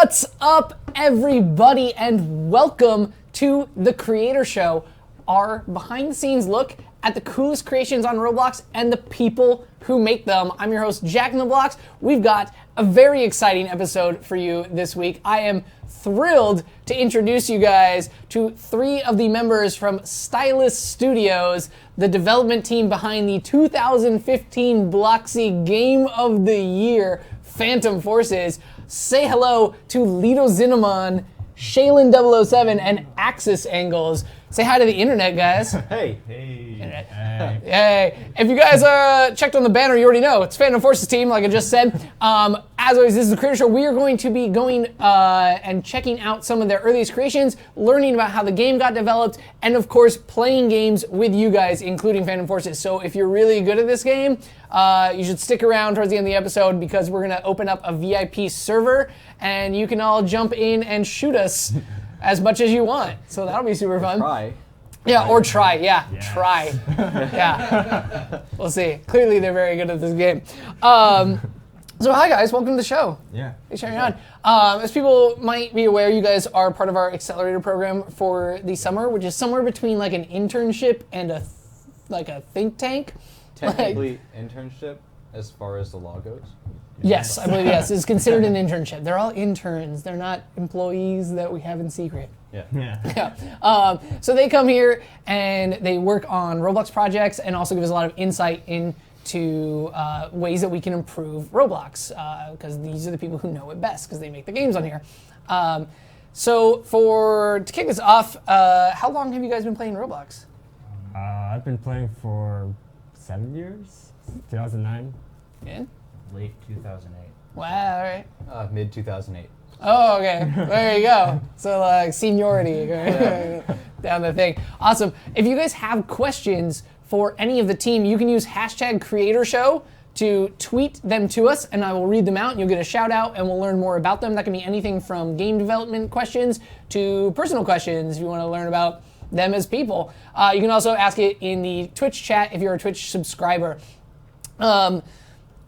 What's up, everybody, and welcome to The Creator Show, our behind-the-scenes look at the coolest creations on Roblox and the people who make them. I'm your host, Jack in the Blocks. We've got a very exciting episode for you this week. I am thrilled to introduce you guys to three of the members from Stylis Studios, the development team behind the 2015 Bloxy Game of the Year, Phantom Forces. Say hello to Lito Zinnemann, Shaylin 007, and Axis Angles. Say hi to the internet, guys. Hey. Internet. Hey. If you guys checked on the banner, you already know it's Phantom Forces team, like I just said. As always, this is the Creator Show. We are going to be going and checking out some of their earliest creations, learning about how the game got developed, and of course, playing games with you guys, including Phantom Forces. So if you're really good at this game, you should stick around towards the end of the episode because we're going to open up a VIP server, and you can all jump in and shoot us as much as you want. So that'll be super fun. Try. Yeah, or try. Yeah, try. Yeah. We'll see. Clearly, they're very good at this game. So hi, guys. Welcome to the show. Yeah. Thanks for having on. As people might be aware, you guys are part of our accelerator program for the summer, which is somewhere between like an internship and a think tank. Technically internship as far as the law goes. Yes, I believe yes. It's considered an internship. They're all interns. They're not employees that we have in secret. Yeah. So they come here and they work on Roblox projects and also give us a lot of insight into ways that we can improve Roblox because these are the people who know it best because they make the games on here. So to kick us off, how long have you guys been playing Roblox? I've been playing for 7 years, 2009. Yeah. Late 2008. Wow, all right. Mid 2008. Oh, okay. There you go. So, like, seniority down the thing. Awesome. If you guys have questions for any of the team, you can use hashtag #CreatorShow to tweet them to us, and I will read them out, and you'll get a shout-out, and we'll learn more about them. That can be anything from game development questions to personal questions if you want to learn about them as people. You can also ask it in the Twitch chat if you're a Twitch subscriber.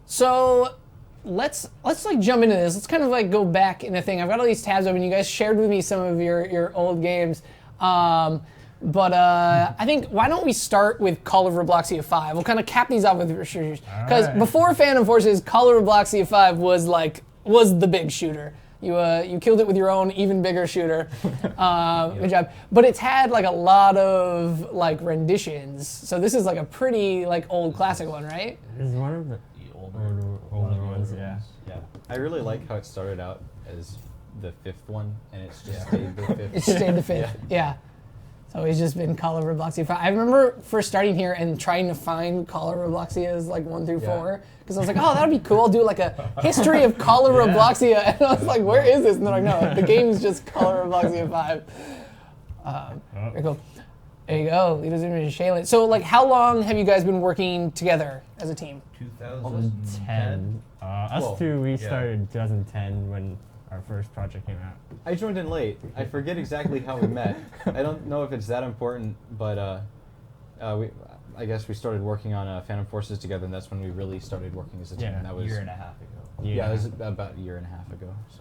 So let's like jump into this. Let's kind of like go back in the thing. I've got all these tabs open. You guys shared with me some of your old games. But I think why don't we start with Call of Robloxia 5? We'll kind of cap these off with shooters. Because before Phantom Forces, Call of Robloxia 5 was the big shooter. You killed it with your own even bigger shooter. Good job. But it's had like a lot of like renditions. So this is like a pretty like old classic one, right? This is one of the older ones, yeah. Yeah. I really like how it started out as the fifth one, and it's just stayed the fifth. It stayed the fifth, yeah. So it's just been Call of Robloxia 5. I remember first starting here and trying to find Call of Robloxias like 1 through 4, because I was like, oh, that'd be cool. I'll do like a history of Call of Robloxia, and I was like, where is this? And they're like, no, the game's just Call of Robloxia 5. Very cool. There you go, Lito Zinnemann and Shaylin. So like, how long have you guys been working together as a team? 2010. Us two, we started in 2010 when our first project came out. I joined in late. I forget exactly how we met. I don't know if it's that important, but I guess we started working on Phantom Forces together, and that's when we really started working as a team. Yeah, That was a year and a half ago. Yeah, it was about a year and a half ago. So.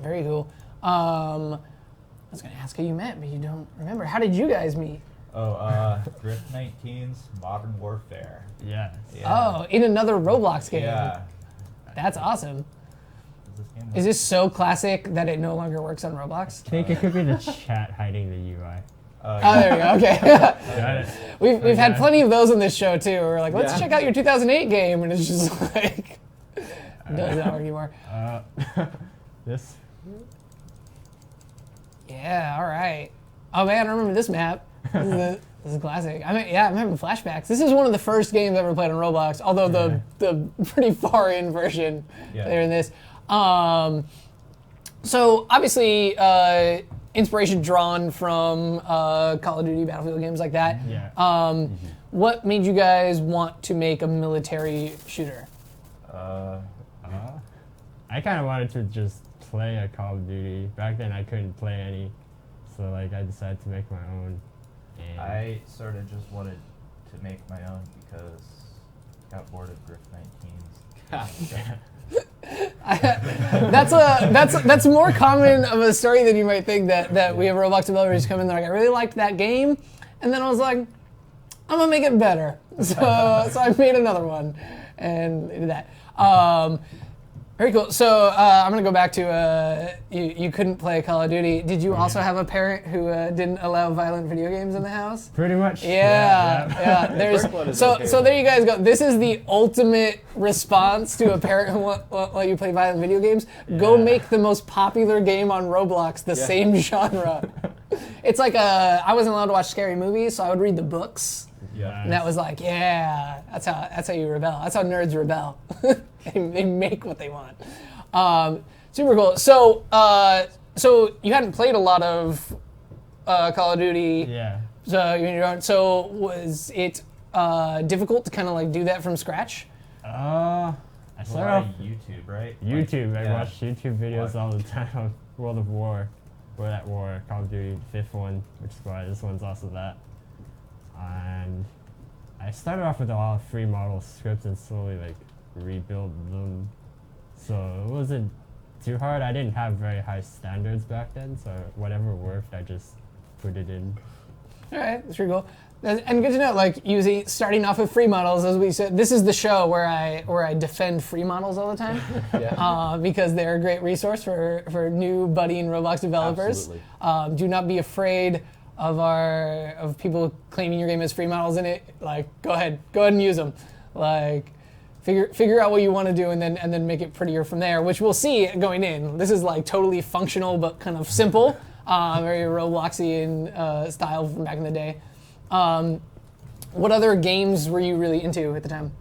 Very cool. I was going to ask how you met, but you don't remember. How did you guys meet? Drift 19's Modern Warfare. Yes. Oh, in another Roblox game. Yeah. That's awesome. This game Is this so classic that it no longer works on Roblox? I think it could be the chat hiding the UI. Oh, there we go. Okay. Got it. We've had plenty of those on this show too. We're like, let's Yeah. check out your 2008 game, and it's just like does not work anymore. This. Yeah. All right. Oh man, I remember this map. This is a classic. I'm having flashbacks. This is one of the first games I ever played on Roblox, although the pretty far in version there in this. So obviously, inspiration drawn from Call of Duty, Battlefield games like that. Yeah. What made you guys want to make a military shooter? I kind of wanted to just play a Call of Duty. Back then I couldn't play any, so like I decided to make my own. And I sort of just wanted to make my own because I got bored of Drift 19's. That's more common of a story than you might think. That we have Roblox developers come in. They're like, I really liked that game, and then I was like, I'm gonna make it better. So I made another one, and did that. Very cool. So I'm gonna go back to you couldn't play Call of Duty. Did you also have a parent who didn't allow violent video games in the house? Pretty much. Yeah. There's so there you guys go. This is the ultimate response to a parent who won't let you play violent video games. Go make the most popular game on Roblox the same genre. It's like I wasn't allowed to watch scary movies, so I would read the books. Yeah. And that was like, that's how you rebel. That's how nerds rebel. They make what they want. Super cool. So you hadn't played a lot of Call of Duty. Yeah. So was it difficult to kind of like do that from scratch? I A started lot off of YouTube, right? YouTube. I yeah. watch YouTube videos all the time on World of War, World at War, Call of Duty, the 5th one, which is why this one's also that. And I started off with a lot of free model scripts and slowly like rebuild them. So it wasn't too hard. I didn't have very high standards back then, so whatever worked, I just put it in. All right, that's pretty cool. And good to know, like starting off with free models, as we said, this is the show where I defend free models all the time, because they're a great resource for new budding Roblox developers. Absolutely. Do not be afraid of people claiming your game has free models in it. Like, go ahead and use them. Like, figure out what you want to do and then make it prettier from there, which we'll see going in. This is like totally functional but kind of simple, very Robloxian style from back in the day. What other games were you really into at the time?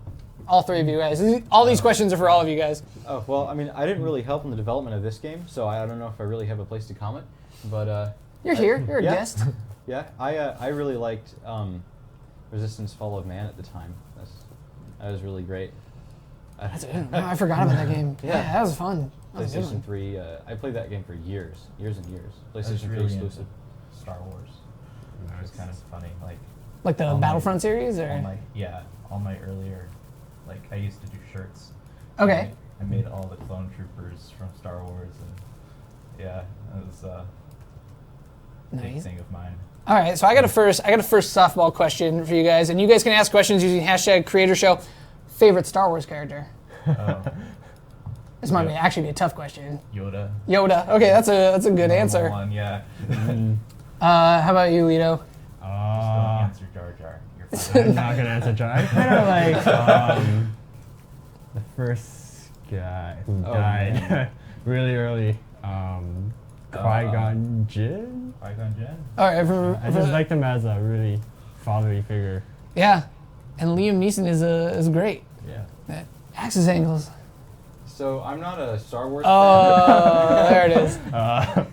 All three of you guys. All these questions are for all of you guys. Oh, well, I mean, I didn't really help in the development of this game, so I don't know if I really have a place to comment, but... You're here. You're a yeah. guest. Yeah, I really liked Resistance Fall of Man at the time. That was really great. I forgot about that game. Yeah, that was fun. That was a good PlayStation one. 3, I played that game for years and years. I was PlayStation 3 really exclusive. into Star Wars. It's kind of funny, Like the all Battlefront series, or all my earlier, like I used to do shirts. okay. I made all the clone troopers from Star Wars, and yeah, it was a big Nice. thing of mine. All right, so I got a first softball question for you guys, and you guys can ask questions using #CreatorShow. Favorite Star Wars character? This might actually be a tough question. Yoda. Yoda. Okay, that's a good answer. One, yeah. How about you, Lito? Just don't answer Jar Jar. You're fine. I'm not gonna answer John. I kind of like the first guy who died really early. Qui-Gon Jinn. Qui-Gon Jinn. All right, I just liked him as a really fatherly figure. yeah, and Liam Neeson is great. Yeah. Axis angles. So I'm not a Star Wars Oh, there it is. fan.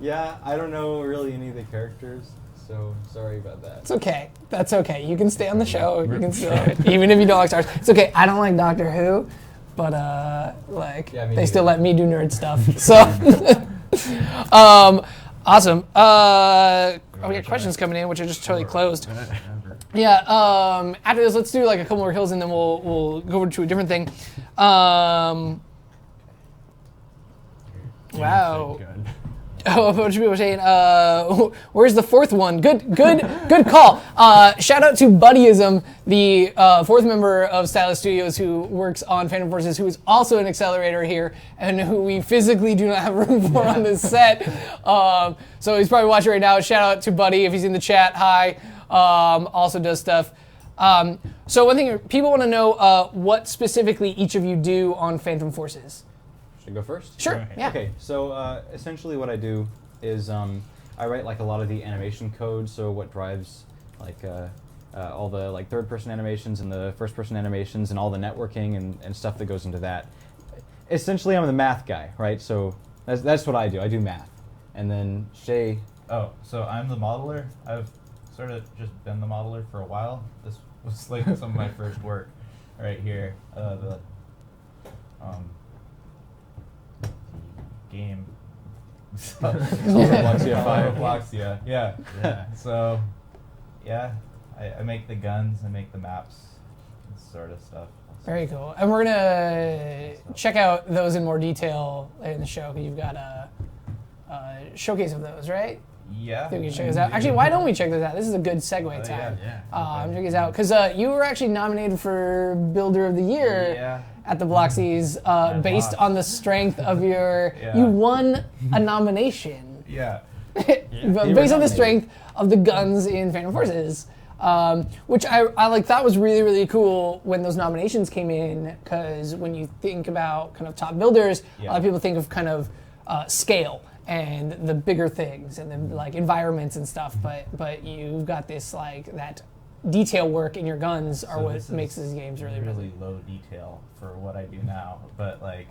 Yeah, I don't know really any of the characters, so sorry about that. It's okay. That's okay. You can stay on the show. You can still, even if you don't like Star Wars. It's okay. I don't like Doctor Who, but Yeah, me they still neither. let me do nerd stuff. So, awesome. We got questions coming in, which are just totally closed. Yeah. After this, let's do like a couple more kills, and then we'll go over to a different thing. Wow. Oh, a bunch of people are saying, where's the fourth one? Good call. Shout out to Buddyism, the fourth member of Stylis Studios who works on Phantom Forces, who is also an accelerator here, and who we physically do not have room for on this set. So he's probably watching right now. Shout out to Buddy if he's in the chat. Hi. Also does stuff. So one thing, people want to know what specifically each of you do on Phantom Forces. Should I go first? Sure. Yeah. Okay, so essentially what I do is I write like a lot of the animation code, so what drives like all the like third-person animations and the first-person animations and all the networking and stuff that goes into that. Essentially, I'm the math guy, right? So that's what I do. I do math, and then Shay. Oh, so I'm the modeler. I've sort of just been the modeler for a while. This was like some of my first work right here. The game. Roblox, yeah. So, yeah, I make the guns, I make the maps, sort of stuff. Very cool. And we're gonna check out those in more detail in the show because you've got a showcase of those, right? Yeah. I think we can check this out. Actually, why don't we check this out? This is a good segue time. Check this out because you were actually nominated for Builder of the Year at the Bloxies based on the strength of your. You won a nomination. Yeah. Based on the strength of the guns in Phantom Forces. Which I like thought was really, really cool when those nominations came in, because when you think about kind of top builders, a lot of people think of kind of scale and the bigger things and the like environments and stuff, but you've got this like that detail work in your guns are what makes these games really, really low detail for what I do now, but like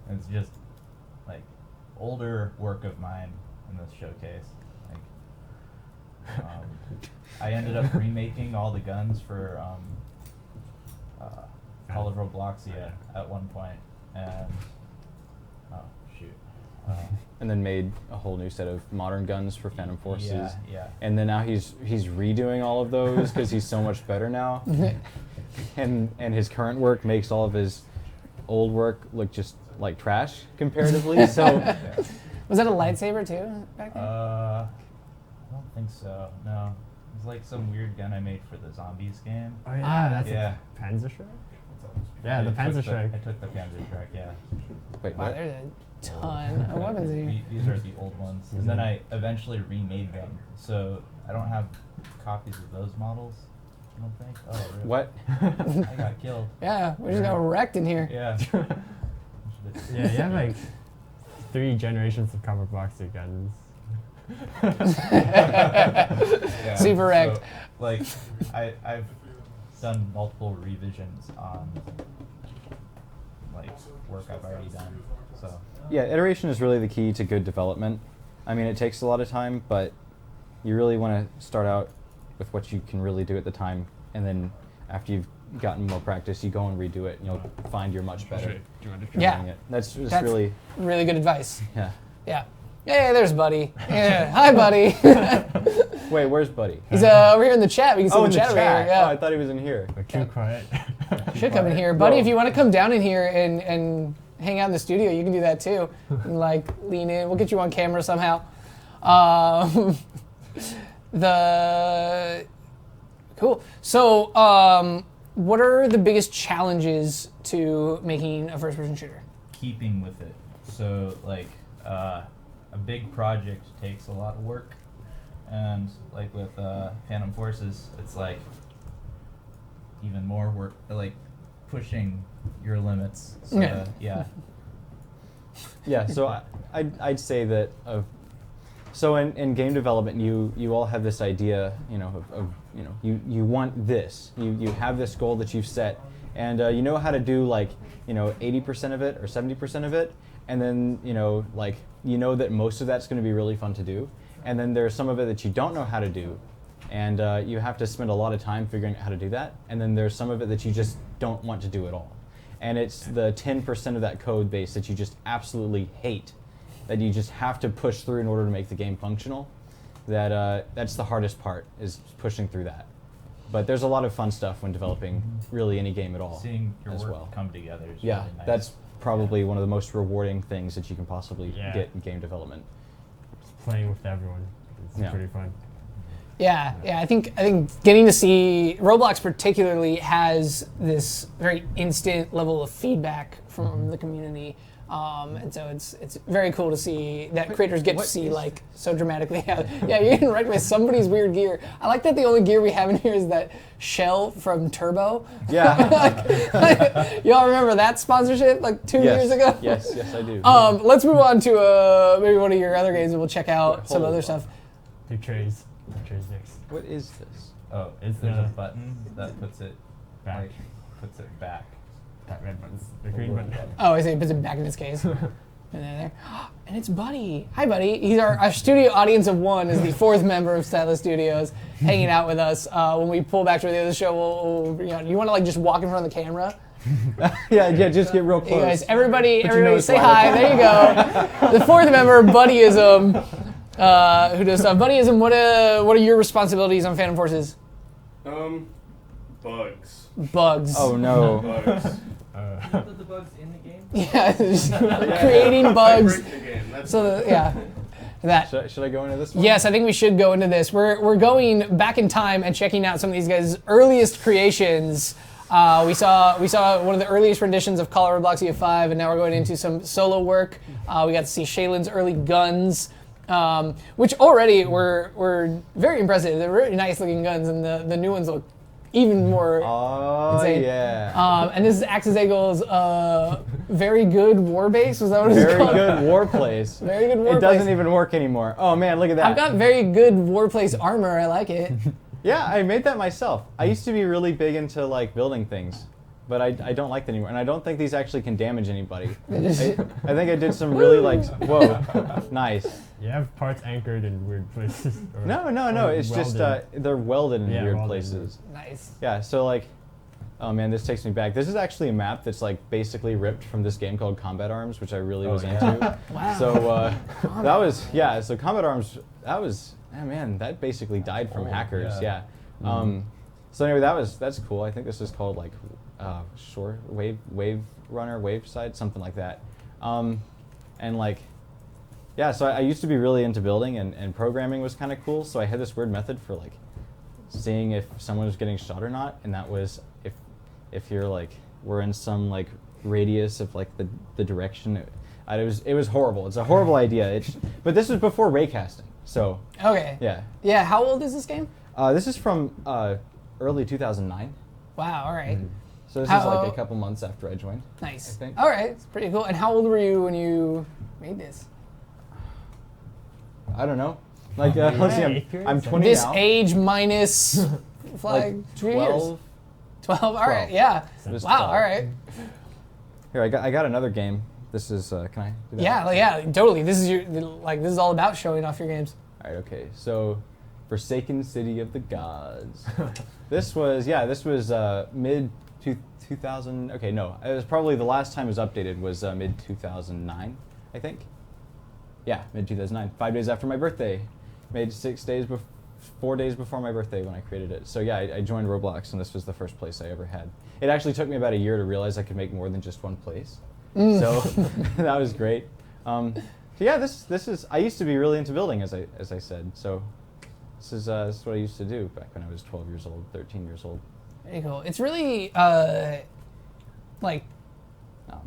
it's just like older work of mine in this showcase. I ended up remaking all the guns for Call of Robloxia at one point, and and then made a whole new set of modern guns for Phantom Forces. Yeah. And then now he's redoing all of those because he's so much better now. and his current work makes all of his old work look just like trash comparatively. So was that a lightsaber too back then? I don't think so. No, it was like some weird gun I made for the zombies game. Oh yeah, that's a Panzerschreck? Yeah, the Panzerschreck. I took the Panzerschreck, yeah. Wait, Wow, what? there's a ton of weapons in here. These are the old ones. And then I eventually remade them. So I don't have copies of those models, I don't think. Oh, really? What? I got killed. Yeah, we just got wrecked in here. Yeah. Yeah, you have like 3 generations of cover boxer guns. Yeah, Super wrecked. So, like, I've done multiple revisions on like work I've already done. So Yeah, iteration is really the key to good development. I mean, it takes a lot of time, but you really want to start out with what you can really do at the time, and then after you've gotten more practice, you go and redo it, and you'll find you're much better. at doing it. That's really good advice. Yeah. Yeah. Hey, there's Buddy. Yeah. Hi, Buddy. Wait, where's Buddy? He's over here in the chat. We can see in the chat over here. Yeah. Oh, I thought he was in here. We're too quiet. Should come in here, Buddy. If you want to come down in here and hang out in the studio, you can do that too. And like lean in. We'll get you on camera somehow. Cool. So, what are the biggest challenges to making a first-person shooter? keeping with it. So like a big project takes a lot of work, and like with Phantom Forces, it's like even more work, like pushing your limits. So, yeah. Yeah, so I'd say that so in game development, you all have this idea, of you want this, you have this goal that you've set, and you know how to do 80% of it or 70% of it, and then that most of that's going to be really fun to do, and then there's some of it that you don't know how to do, and you have to spend a lot of time figuring out how to do that, and then there's some of it that you just don't want to do at all. And it's the 10% of that code base that you just absolutely hate, that you just have to push through in order to make the game functional. That's the hardest part, is pushing through that. But there's a lot of fun stuff when developing really any game at all. Seeing your as work well. come together is Yeah, really nice. that's probably one of the most rewarding things that you can possibly Yeah. get in game development. Playing with everyone. It's Yeah. pretty fun. Yeah. I think getting to see Roblox particularly has this very instant level of feedback from the community, and so it's very cool to see that creators get to see so dramatically. Yeah, you're getting wrecked by somebody's weird gear. I like that the only gear we have in here is that shell from Turbo. Yeah. Y'all remember that sponsorship 2 years ago? Yes, I do. Let's move on to maybe one of your other games, and we'll check out some other stuff. Trays next. What is this? Oh, It's there's the- a button that puts it Back. puts it back. That red button. The green button. Oh, I see. He puts it back in his case. And there. And it's Buddy. Hi, Buddy. He's our studio audience of one, is the fourth member of Stylis Studios, hanging out with us. When we pull back to the other show, you want to just walk in front of the camera? yeah, just get real close. Hey guys, everybody nose say wide hi. open. There you go. The fourth member, Buddyism, who does stuff. Buddyism, what are your responsibilities on Phantom Forces? Bugs. Bugs. Oh no. Bugs. The bugs in the game? Yeah, just creating bugs. Break the game. That's So yeah, that. Should I go into this one? Yes, I think we should go into this. We're going back in time and checking out some of these guys' earliest creations. We saw one of the earliest renditions of Call of Roblox EF5, and now we're going into some solo work. We got to see Shaylin's early guns, which already were very impressive. They're really nice looking guns, and the new ones look even more Oh insane. yeah. And this is Axis Eagle's very good war base. Was that what it's Very called? good war place. Very good war It doesn't place. even work anymore. Oh man, look at that. I've got very good war place armor. I like it. Yeah, I made that myself. I used to be really big into like building things, but I don't like that anymore. And I don't think these actually can damage anybody. I think I did some really like, whoa, nice. You have parts anchored in weird places. Or, No. or It's just welded. they're welded in weird welded. places. Nice. Yeah, so like, oh man, this takes me back. This is actually a map that's like basically ripped from this game called Combat Arms, which I really was into. Wow. So that was, yeah, so Combat Arms, that was, oh man, that basically died from hackers, yeah. So anyway, that's cool. I think this is called like Shore Wave Runner, Wave Side, something like that. And like, yeah, so I used to be really into building, and programming was kind of cool. So I had this weird method for like seeing if someone was getting shot or not, and that was if you're like we're in some like radius of like the direction. It was horrible. It's a horrible idea. But this was before raycasting. So Okay. yeah. Yeah. How old is this game? This is from early 2009. Wow. All right. So this is How- like a couple months after I joined. Nice. I think. All right. It's pretty cool. And how old were you when you made this? I don't know. Like let's see, I'm 20 This now. age minus flag like 2 years. 12. 12. All right. 12. Yeah. It was Wow. 12. All right. Here, I got another game. This is can I do that? Yeah. Totally. This is all about showing off your games. All right, okay. So, Forsaken City of the Gods. This was mid 2000. Okay, no, it was probably the last time it was updated was mid 2009, I think. Yeah, mid 2009. 5 days after my birthday, made 4 days before my birthday when I created it. So yeah, I joined Roblox, and this was the first place I ever had. It actually took me about a year to realize I could make more than just one place. So that was great. So yeah, this is. I used to be really into building, as I said. So this is what I used to do back when I was 12 years old, 13 years old. Very cool. It's really like Oh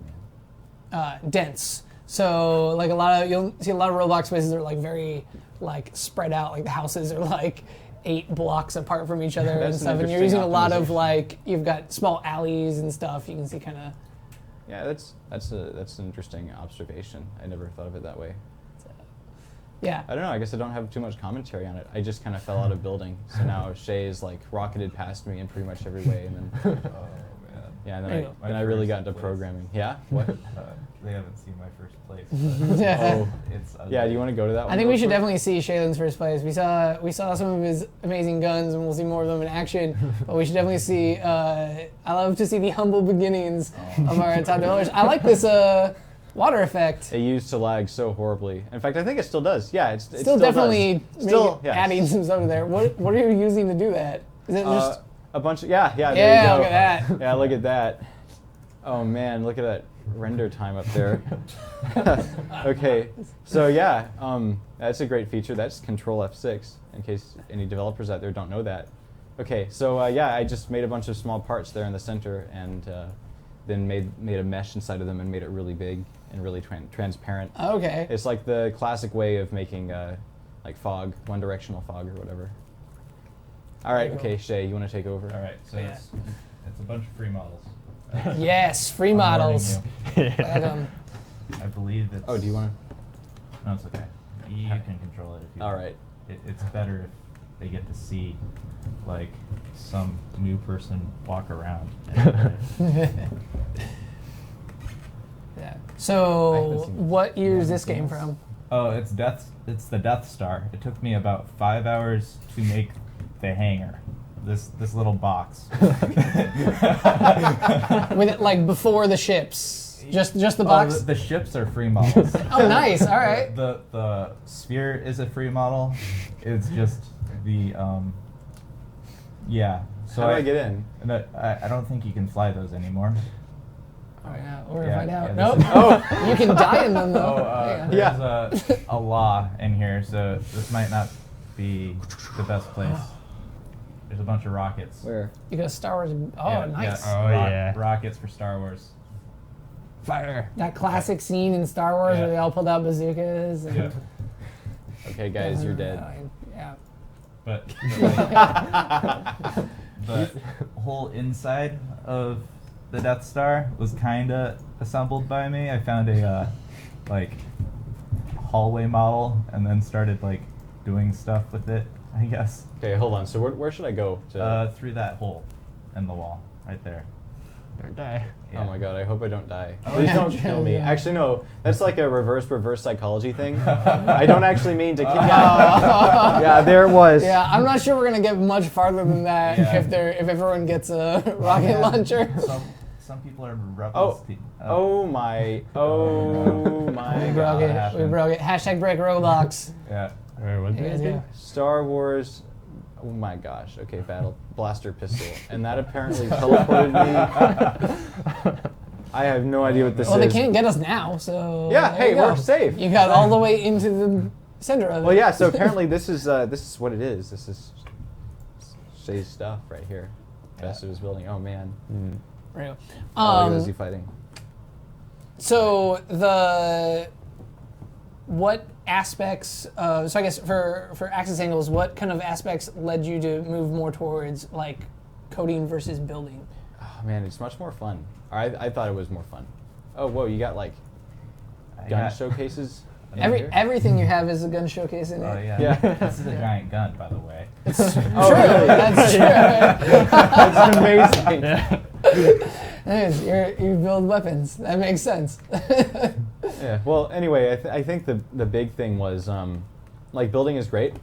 man. dense. So like you'll see a lot of Roblox spaces are like very like spread out. Like the houses are like 8 blocks apart from each other and That's an stuff. And you're interesting using a lot of optimization. like you've got small alleys and stuff. You can see kind of. Yeah, that's an interesting observation. I never thought of it that way. Yeah. I don't know. I guess I don't have too much commentary on it. I just kind of fell out of building. So now Shay is like rocketed past me in pretty much every way, and then Oh man. yeah, and There you then go. I really got into programming. Yeah. What? They haven't seen my first place. Oh. It's ugly. Yeah. Do you want to go to that one? I think we real should quick? definitely see Shaylin's first place. We saw some of his amazing guns, and we'll see more of them in action. But we should definitely see. I love to see the humble beginnings of our top developers. I like this water effect. It used to lag so horribly. In fact, I think it still does. Yeah, it Still definitely does. Still, yeah. adding some stuff to there. What are you using to do that? Is it just? A bunch of there Yeah, you go. look at that. Yeah, look at that. Oh man, look at that render time up there. Okay, so yeah, that's a great feature. That's Control F6, in case any developers out there don't know that. Okay, so yeah, I just made a bunch of small parts there in the center, and then made a mesh inside of them and made it really big and really transparent. Okay. It's like the classic way of making like fog, one-directional fog or whatever. All right, Very okay, Shay, you want to take over? All right, so Yeah. it's a bunch of free models. Yes, free I'm warning models. you. But, I believe it's. Oh, do you want No, it's okay. You can control it if you. All want. right. It's better if they get to see, like, some new person walk around. yeah. I So, haven't seen what year is haven't this seen game this. from? Oh, it's the Death Star. It took me about 5 hours to make the hangar. This little box. With it like before the ships, just the Oh, box. the ships are free models. Oh, nice. All right. The sphere is a free model. It's just the yeah. So How do I get in? I don't think you can fly those anymore. Oh yeah, we're Yeah, gonna find out. yeah, Nope. this Oh, you can die in them though. Oh, Yeah. there's a law in here, so this might not be the best place. There's a bunch of rockets. Where? You got Star Wars. Oh, Yeah, nice. Yeah, Oh, yeah. Rockets for Star Wars. Fire. That classic scene in Star Wars Yeah. where they all pulled out bazookas. And Yeah. Okay, guys, you're dead. Yeah. But the whole inside of the Death Star was kind of assembled by me. I found a like hallway model and then started like doing stuff with it, I guess. Okay, hold on. So where should I go? Through that hole in the wall right there. Don't die. Oh my god, I hope I don't die. Oh, Please yeah. don't kill me. Yeah. Actually, no. That's like a reverse psychology thing. I don't actually mean to kill you. Oh. Yeah, there it was. Yeah, I'm not sure we're gonna get much farther than that Yeah. if everyone gets a rocket launcher. Some people are rebels. Oh my We god. broke it. happened. We broke it. Hashtag break Roblox. Yeah. Wait, what You did guys I do? go. Star Wars. Oh my gosh. Okay, battle blaster pistol, and that apparently teleported me. I have no idea what this Well, is. they can't get us now, so Yeah. there Hey, you go. we're safe. You got all the way into the center of it. Well, yeah. So apparently this is what it is. This is Shay's stuff right here. Best of his building. Oh man. Right. Oh, look at he fighting. So what aspects? So I guess for Axis Angles, what kind of aspects led you to move more towards like coding versus building? Oh man, it's much more fun. I thought it was more fun. Oh whoa, you got like I gun got- showcases. in here? Everything you have is a gun showcase in it. Oh yeah. Yeah. This is a giant gun, by the way. It's true. Oh, really? That's true. That's amazing. Nice. You build weapons. That makes sense. Yeah. Well, anyway, I think the big thing was like building is great,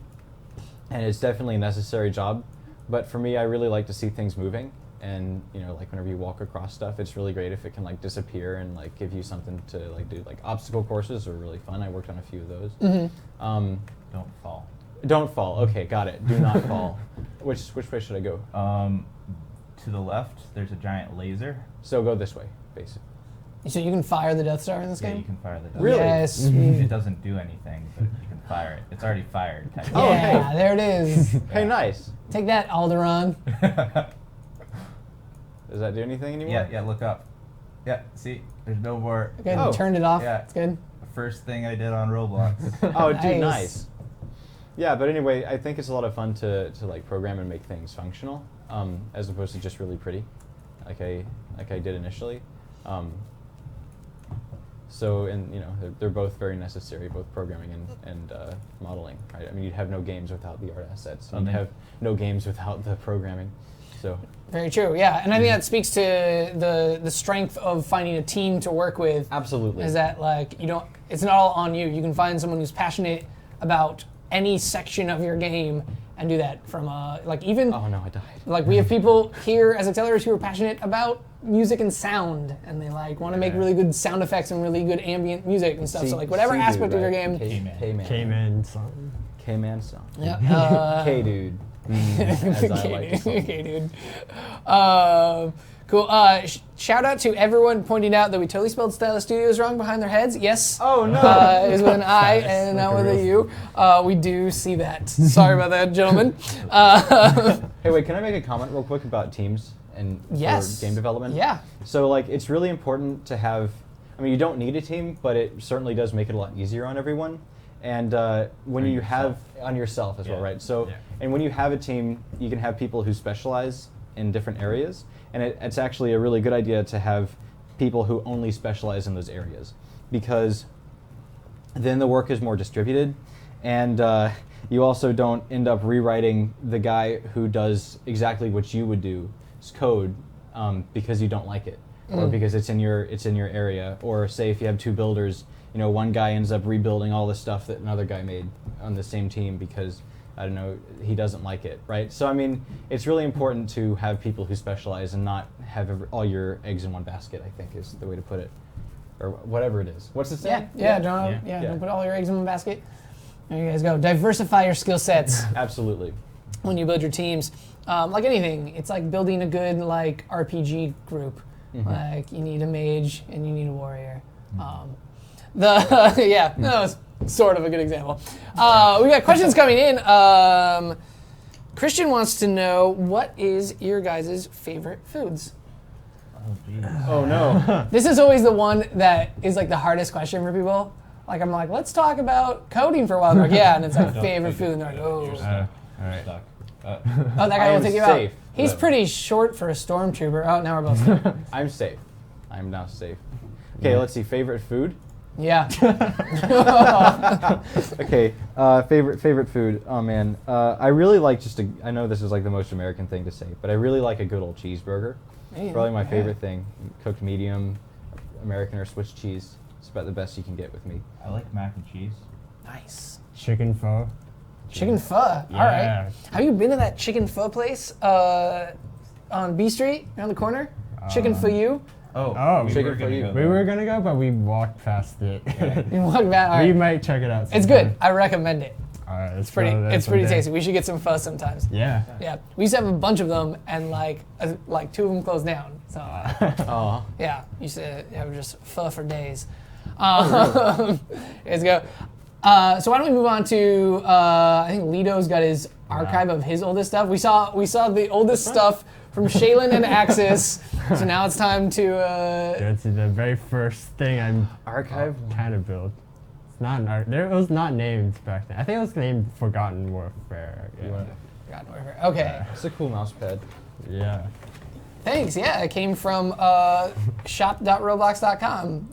and it's definitely a necessary job. But for me, I really like to see things moving, and like whenever you walk across stuff, it's really great if it can like disappear and like give you something to like do. Like obstacle courses are really fun. I worked on a few of those. Mm-hmm. Don't fall. Don't fall. Okay, got it. Do not fall. Which way should I go? To the left, there's a giant laser. So go this way, basically. So you can fire the Death Star in this Yeah, game? you can fire the. Really? Yes. It doesn't do anything, but you can fire it. It's already fired. technically. Oh, Yeah, hey. there it is. Hey, nice. Take that, Alderaan. Does that do anything anymore? Yeah, yeah. Look up. Yeah. See, there's no more. Good. Oh. Turned it off. Yeah. It's good. First thing I did on Roblox. Oh, dude, Nice. nice. Yeah, but anyway, I think it's a lot of fun to like program and make things functional, as opposed to just really pretty, like I did initially. So, and they're both very necessary, both programming and modeling. Right? I mean, you'd have no games without the art assets. And you'd have no games without the programming. So. Very true. Yeah, and I think that speaks to the strength of finding a team to work with. Absolutely. Is that like it's not all on you. You can find someone who's passionate about any section of your game and do that from like even. Oh no, I died. Like we have people here as accelerators who are passionate about music and sound, and they like want to make really good sound effects and really good ambient music and stuff. So like whatever aspect of your game. K-Man. K-Man song. K-Man song. Yeah. K-dude. As I like to call him. Okay, dude. Cool. Shout out to everyone pointing out that we totally spelled Stylis Studios wrong behind their heads. Yes. Oh no. Is with an I and not with a U. We do see that. Sorry about that, gentlemen. Hey, wait, can I make a comment real quick about teams and Yes. for game development? Yeah. So, like, it's really important to have, I mean, you don't need a team, but it certainly does make it a lot easier on everyone. And when On you yourself. have, on yourself as well, Yeah. right? So, Yeah. and when you have a team, you can have people who specialize in different areas. And it's actually a really good idea to have people who only specialize in those areas, because then the work is more distributed, and you also don't end up rewriting the guy who does exactly what you would do code because you don't like it, or because it's in your area, or say if you have two builders, one guy ends up rebuilding all the stuff that another guy made on the same team because I don't know, he doesn't like it, right? So I mean, it's really important to have people who specialize and not have all your eggs in one basket, I think is the way to put it, or whatever it is. What's it say? Yeah. Yeah. Don't put all your eggs in one basket. There you guys go. Diversify your skill sets. Absolutely. when you build your teams. Like anything, it's like building a good like RPG group. Like you need a mage and you need a warrior. That was sort of a good example. We got questions coming in. Christian wants to know, what is your guys' favorite foods? Oh, geez. Oh no. This is always the one that is like the hardest question for people. Like I'm like, let's talk about coding for a while. They're like, yeah, and it's like favorite food, and they're like, oh. All right. Stuck. Oh, that guy I will am take you safe. out. He's pretty short for a stormtrooper. Oh, now we're both safe. I'm safe. I'm now safe. Okay, let's see. Favorite food? Yeah. Okay, favorite food. Oh man, I really like I know this is like the most American thing to say, but I really like a good old cheeseburger. Probably my favorite thing. Cooked medium, American or Swiss cheese. It's about the best you can get with me. I like mac and cheese. Nice. Chicken pho. Chicken pho. All right. Have you been to that chicken pho place on B Street around the corner? Chicken for you. Oh, chicken were for gonna you. go We there. were gonna go, but we walked past it. You walk back. All We right. might check it out. It's sometime. good. I recommend it. All right, It's pretty. It's pretty tasty. We should get some pho sometimes. Yeah. Yeah, we used to have a bunch of them, and like 2 of them closed down. So Oh. yeah, used to have just pho for days. Let's go. So why don't we move on to? I think Lito's got his archive of his oldest stuff. We saw the oldest stuff from Shaylin and Axis. So now it's time to. That's the very first thing I'm Archive? kind of built. It's not an art. It was not named back then. I think it was named Forgotten Warfare. Yeah. God, whatever. Okay. It's a cool mouse pad. Yeah. Thanks. Yeah, it came from shop.roblox.com.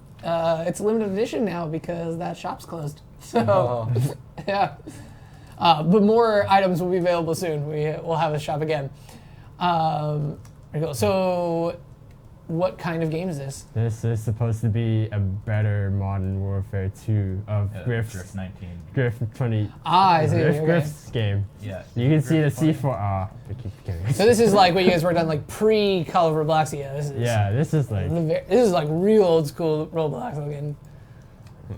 It's limited edition now because that shop's closed. So Oh. yeah. But more items will be available soon. We'll have a shop again. Very cool. So, what kind of game is this? This is supposed to be a better Modern Warfare 2 of Drift Griff's 19. Griff 20. I see. Griff, Okay. Griff's game. Yeah. You can see the Griff 20. C4. I keep kidding. So this is like what you guys worked on, like pre-Call of Robloxia. This is Yeah, this is like this is like real old school Roblox looking.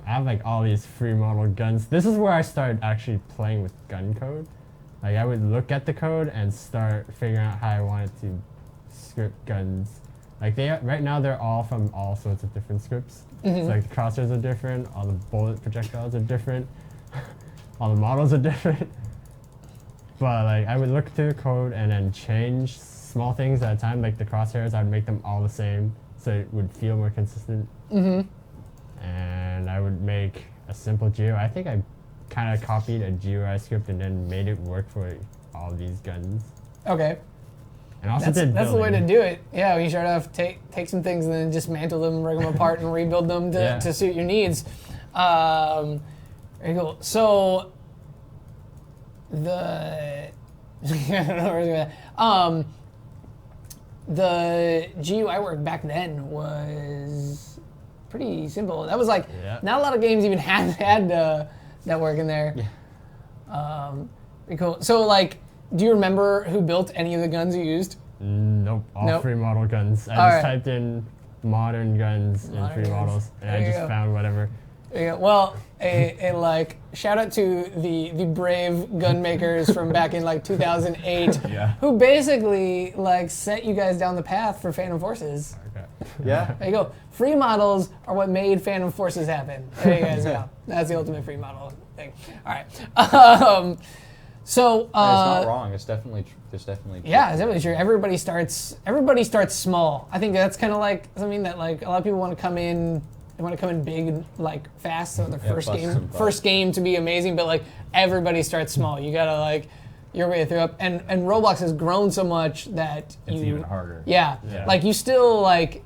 I have like all these free model guns. This is where I started actually playing with gun code. Like I would look at the code and start figuring out how I wanted to script guns. Like right now they're all from all sorts of different scripts. So like the crosshairs are different, all the bullet projectiles are different, all the models are different. But like I would look through the code and then change small things at a time. Like the crosshairs, I'd make them all the same so it would feel more consistent. And I would make a simple geo. I think I kind of copied a GUI script and then made it work for all these guns. Okay. And also That's did the way to building. do it. Yeah, you start off take some things and then dismantle them, break them apart, and rebuild them to suit your needs. Very cool. So the the GUI work back then was pretty simple. That was like not a lot of games even had that work in there. Yeah. Pretty cool. So like, do you remember who built any of the guns you used? Nope, all Nope. free model guns. I All just right. typed in modern guns and Modern free guns. models, and There I you just go. found whatever. Yeah, well, a like shout out to the brave gun makers from back in like 2008, Yeah. who basically like set you guys down the path for Phantom Forces. Okay. Yeah. There you go. Free models are what made Phantom Forces happen. There you guys go. That's the ultimate free model thing. All right. So it's not wrong. It's definitely there's definitely yeah, it's definitely true. Everybody starts small. I think that's kind of like something that like a lot of people want to come in. They want to come in big and like fast. So the bust some butt. first game to be amazing, but like everybody starts small. You gotta like your way through up. And Roblox has grown so much that It's even harder. Yeah, Yeah. like you still like.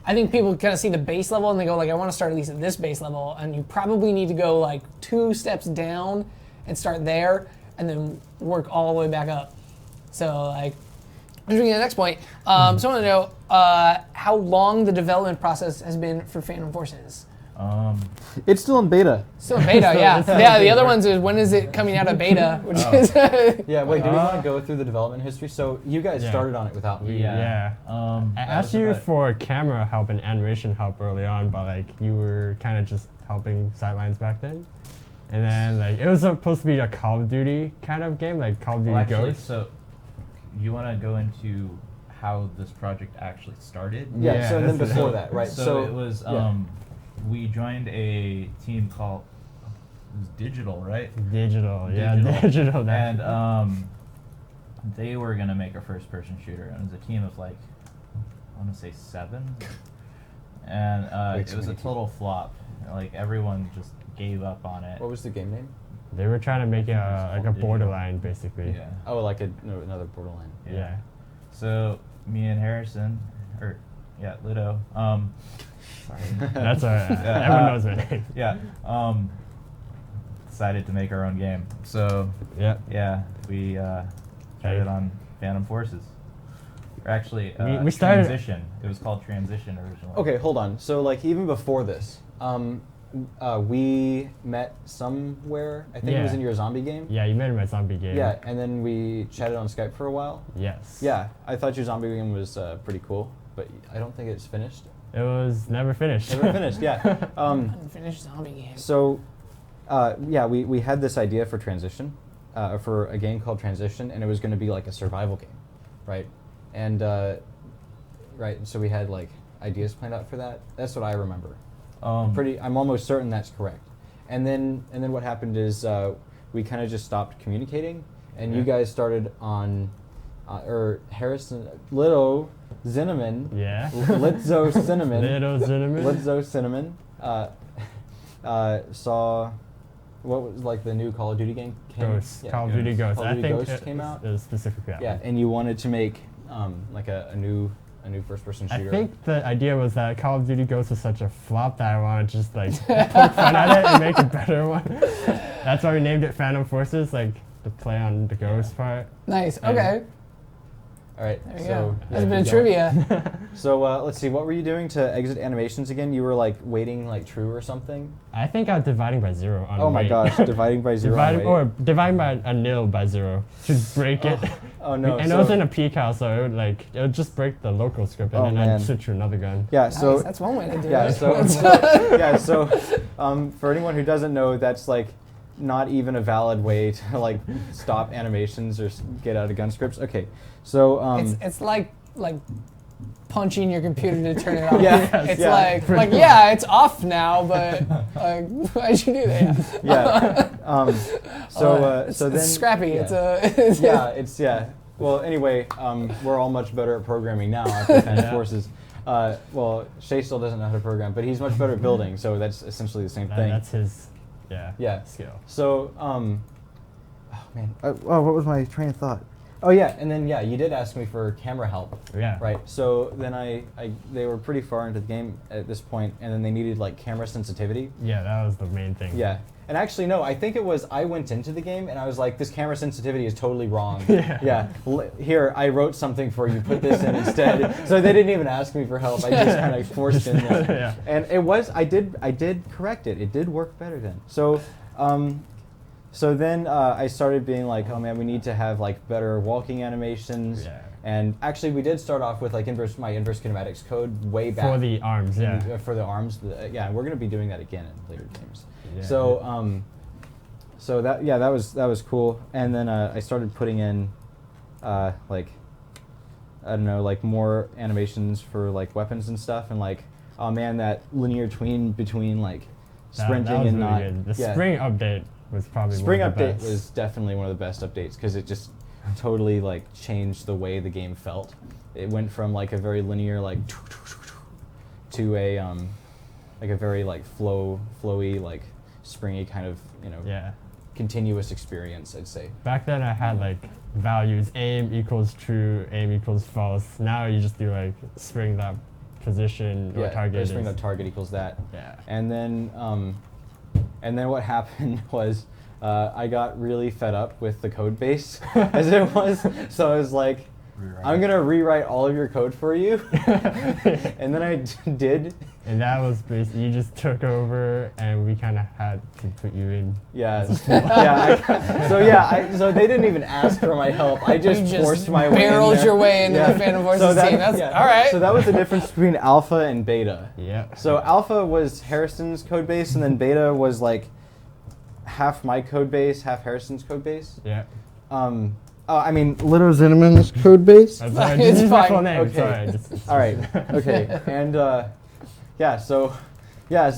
I think people kind of see the base level and they go like, I want to start at least at this base level, and you probably need to go like 2 steps down and start there, and then work all the way back up. So like, moving to the next point. So I want to know how long the development process has been for Phantom Forces. It's still in beta. Still in beta, yeah. Yeah, the other ones is when is it coming out of beta, which is Yeah. Wait. Do we want to go through the development history? So you guys Yeah. started on it without me. Yeah. I asked you for camera help and animation help early on, but like you were kind of just helping sidelines back then. And then like it was supposed to be a Call of Duty kind of game, like Call of Duty Well, actually, Ghosts. so you want to go into how this project actually started? Yeah. So then that's- before that, right? So it was yeah. we joined a team called it was Digital, right? Digital. Digital. that- And they were gonna make a first-person shooter, and it was a team of like I want to say 7, and Way it too was a many total flop. Like everyone just gave up on it. What was the game name? They were trying to make it like a Digital. Borderline, basically. Yeah. Oh, like another Borderline. Yeah. So me and Harrison, or yeah, Lido. Sorry. That's alright. Yeah, Everyone knows my name. Yeah. Decided to make our own game. So Yeah. yeah, we started on Phantom Forces. Or actually, We started- Transition. It was called Transition originally. Okay, hold on. So like even before this, we met somewhere. I think it was Yeah. in your zombie game. Yeah, you made my zombie game. Yeah, and then we chatted on Skype for a while. Yes. Yeah, I thought your zombie game was pretty cool, but I don't think it's finished. It was never finished. Never finished. Yeah. Unfinished zombie game. So, yeah, we had this idea for Transition, for a game called Transition, and it was going to be like a survival game, right? And right, so we had like ideas planned out for that. That's what I remember. I'm almost certain that's correct. And then what happened is we kind of just stopped communicating, and you guys started on, or Harrison, Little Cinnamon, Yeah. Litzo Cinnamon, Little cinnamon. Litzo Cinnamon, saw what was like the new Call of Duty game Ghosts. Yeah, Call of Duty Ghosts. Call of I Duty think Ghosts it, came out. It was specifically that Yeah, one. and you wanted to make like a new first-person shooter. I think the idea was that Call of Duty Ghosts was such a flop that I wanted to just like poke fun at it and make a better one. That's why we named it Phantom Forces, like the play on the ghost part. Nice. And- Okay. All right, There you so go. yeah, That's a bit of keep going. trivia. So let's see, what were you doing to exit animations again? You were like waiting like true or something? I think I was dividing by 0 on Oh my weight. gosh, dividing by 0 on weight. Or dividing by a nil by 0 to break it. Oh no. And so, it was in a peak house, so it would just break the local script, and Oh, then man. I'd switch to another gun. yeah, so Nice, that's one way to do yeah, it. so yeah, so for anyone who doesn't know, that's like not even a valid way to like stop animations or get out of gun scripts. Okay, so it's like punching your computer to turn it off. Yeah, It's yeah. like yeah, it's off now, but like why'd you do that? yeah, so It's then scrappy. yeah. It's a yeah. Well, anyway, we're all much better at programming now after Phantom Yeah. Forces. Well, Shay still doesn't know how to program, but he's much better at building, so that's essentially the same thing. That's his, Yeah. skill. So, oh man, what was my train of thought? Oh yeah, and then yeah, you did ask me for camera help, Yeah. right? So then they were pretty far into the game at this point, and then they needed like camera sensitivity. Yeah, that was the main thing. Yeah. And actually, no, I think it was I went into the game and I was like, this camera sensitivity is totally wrong. Yeah. Here, I wrote something for you, put this in instead. So they didn't even ask me for help. I just kind of forced in there. Yeah. And it was, I did correct it. It did work better then. So, so then I started being like, oh man, we need to have like better walking animations. Yeah. And actually, we did start off with like my inverse kinematics code way back. For the arms, yeah. For the arms, yeah. We're gonna be doing that again in later games. Yeah. So, so that was cool. And then I started putting in, like, I don't know, like more animations for like weapons and stuff, and like, oh man, that linear tween between like sprinting that was and really not. good. The yeah. spring update was probably Spring one of the update best. was definitely one of the best updates because it just totally like changed the way the game felt. It went from like a very linear like to a like a very like flowy like springy kind of Yeah. continuous experience, I'd say. Back then I had like values, aim equals true, aim equals false. Now you just do like spring that position or target spring is- the target equals that. Yeah. And then what happened was I got really fed up with the code base as it was. So I was like, I'm going to rewrite all of your code for you. And then I did. And that was basically, you just took over and we kind of had to put you in. Yeah. So they didn't even ask for my help. I just, You just forced my way in barreled there. your way into the Phantom Forces team. That's all right. So that was the difference between alpha and beta. Yeah. So alpha was Harrison's code base, and then beta was like half my code base, half Harrison's code base. Yeah. I mean, Little Zinnemann's code base. I'm sorry, It's this is my fine. full name. Okay. Sorry. All right. Okay. And so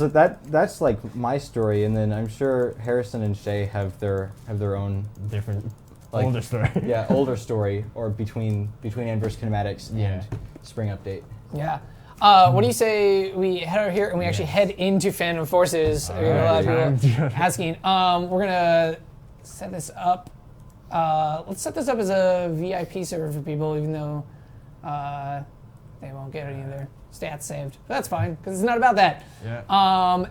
that's like my story, and then I'm sure Harrison and Shay have their own Different, like, older story. yeah, older story, or between Inverse Kinematics Yeah. and Spring Update. Yeah. What do you say we head over here and we actually head into Phantom Forces? We have a lot of people asking. We're gonna set this up. Let's set this up as a VIP server for people, even though they won't get any of their stats saved. But that's fine, because it's not about that. Yeah.